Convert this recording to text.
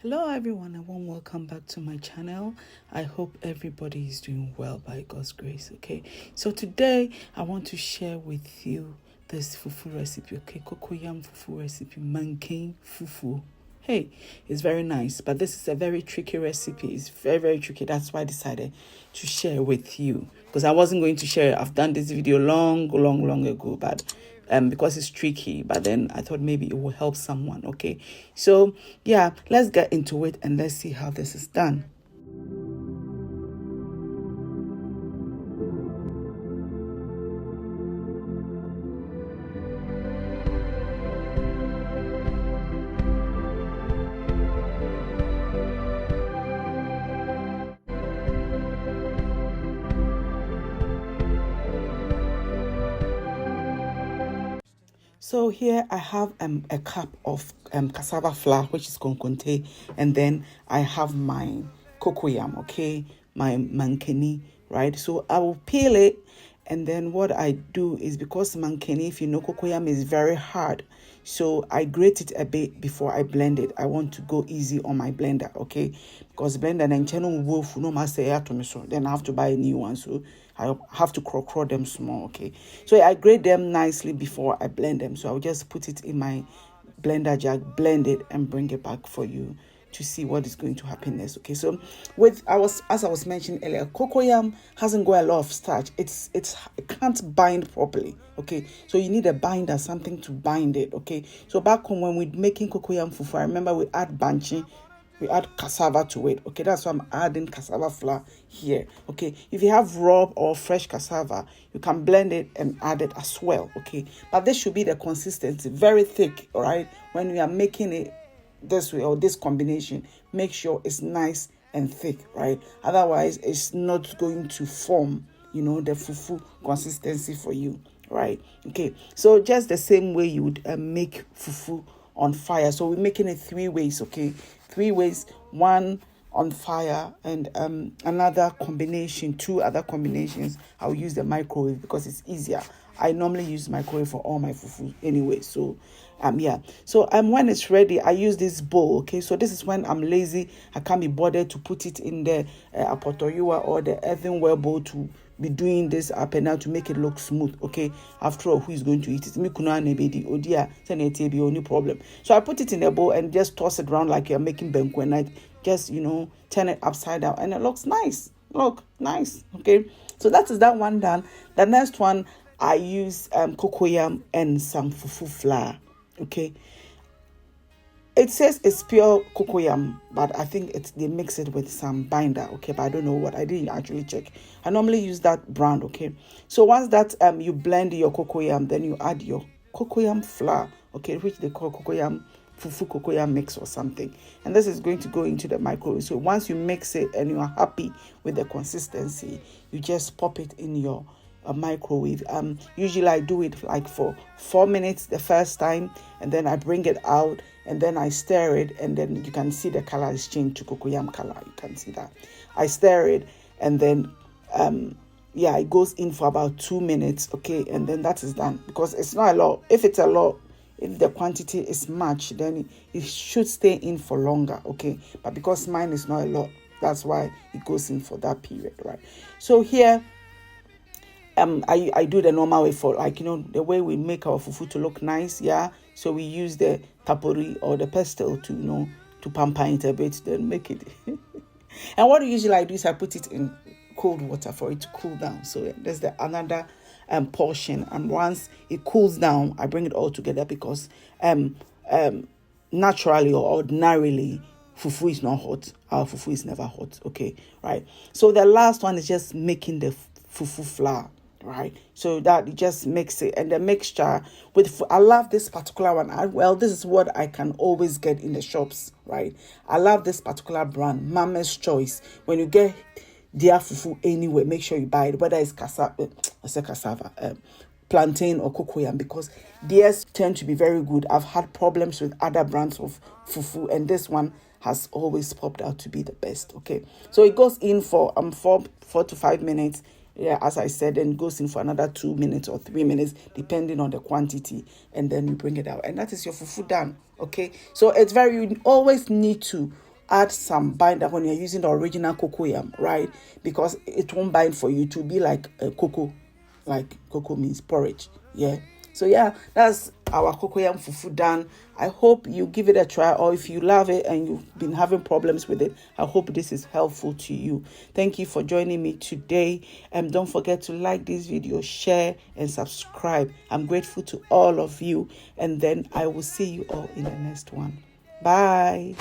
Hello everyone and warm welcome back to my channel. I hope everybody is doing well by God's grace. Okay, so today I want to share with you this fufu recipe. Okay, Cocoyam Fufu recipe, Mankin Fufu. Hey, it's very nice, but this is a very tricky recipe. It's very tricky. That's why I decided to share with you, because I wasn't going to share it. I've done this video long ago, but because it's tricky, but then I thought maybe it will help someone. Okay, so yeah, let's get into it and let's see how this is done. So here I have a cup of cassava flour, which is konkonte, and then I have my cocoyam, okay, my mankeni, right? So I will peel it, and then what I do is, because mankeni, if you know, cocoyam is very hard, so I grate it a bit before I blend it. I want to go easy on my blender, okay? Because blender and channel wolf no master so then I have to buy a new one. So I have to crawl them small, okay? So I grate them nicely before I blend them. So I'll just put it in my blender jar, blend it, and bring it back for you to see what is going to happen next. Okay, so as I was mentioning earlier, cocoyam hasn't got a lot of starch. It can't bind properly. Okay, so you need a binder, something to bind it. Okay, so back home when we're making cocoyam fufu, I remember we add banchi, we add cassava to it. Okay, that's why I'm adding cassava flour here. Okay, if you have raw or fresh cassava, you can blend it and add it as well. Okay, but this should be the consistency, very thick. All right, when we are making it this way or this combination, make sure it's nice and thick, right? Otherwise it's not going to form, the fufu consistency for you, right? Okay, so just the same way you would make fufu on fire. So we're making it 3 ways. Okay, 3 ways. One on fire, and another combination, 2 other combinations, I'll use the microwave because it's easier. I normally use microwave for all my fufu anyway. So yeah, so when it's ready, I use this bowl. Okay, so this is when I'm lazy, I can't be bothered to put it in the apotoyua or the earthenware bowl to be doing this up and down to make it look smooth. Okay, after all, who is going to eat it? Me kuna nebedi odia sene be only problem. So I put it in a bowl and just toss it around like you're making benku, and I just turn it upside down, and it looks nice. Look nice. Okay, so that is that one done. The next one, I use cocoyam and some fufu flour. Okay, it says it's pure cocoyam, but I think they mix it with some binder. Okay, but I don't know what. I didn't actually check. I normally use that brand. Okay, so once that you blend your cocoyam, then you add your cocoyam flour. Okay, which they call cocoyam fufu cocoyam mix or something, and this is going to go into the microwave. So once you mix it and you are happy with the consistency, you just pop it in your microwave. Usually I do it like for 4 minutes the first time, and then I bring it out and then I stir it, and then you can see the color is changed to cocoyam color. You can see that I stir it, and then it goes in for about 2 minutes. Okay, and then that is done, because it's not a lot. If the quantity is much, then it should stay in for longer. Okay, but because mine is not a lot, that's why it goes in for that period, right? So here I do the normal way for, the way we make our fufu to look nice. Yeah, so we use the tapori or the pestle to to pamper it a bit, then make it. And what usually I do is I put it in cold water for it to cool down. So there's another portion, and once it cools down, I bring it all together, because naturally or ordinarily fufu is not hot. Our fufu is never hot. Okay, right? So the last one is just making the fufu flour, right? So that you just mix it, and the mixture with, I love this particular one. This is what I can always get in the shops, right? I love this particular brand, Mama's Choice. When you get their fufu anywhere, make sure you buy it, whether it's cassava, plantain or cocoyam, because theirs tend to be very good. I've had problems with other brands of fufu, and this one has always popped out to be the best. Okay, so it goes in for 4 to 5 minutes. Yeah, as I said, and goes in for another 2 minutes or 3 minutes, depending on the quantity, and then you bring it out, and that is your fufu done. Okay, so you always need to add some binder when you're using the original cocoyam, right? Because it won't bind for you. To be like cocoa, like cocoa means porridge. Yeah. So yeah, that's our cocoyam fufu done. I hope you give it a try, or if you love it and you've been having problems with it, I hope this is helpful to you. Thank you for joining me today. And don't forget to like this video, share, and subscribe. I'm grateful to all of you. And then I will see you all in the next one. Bye.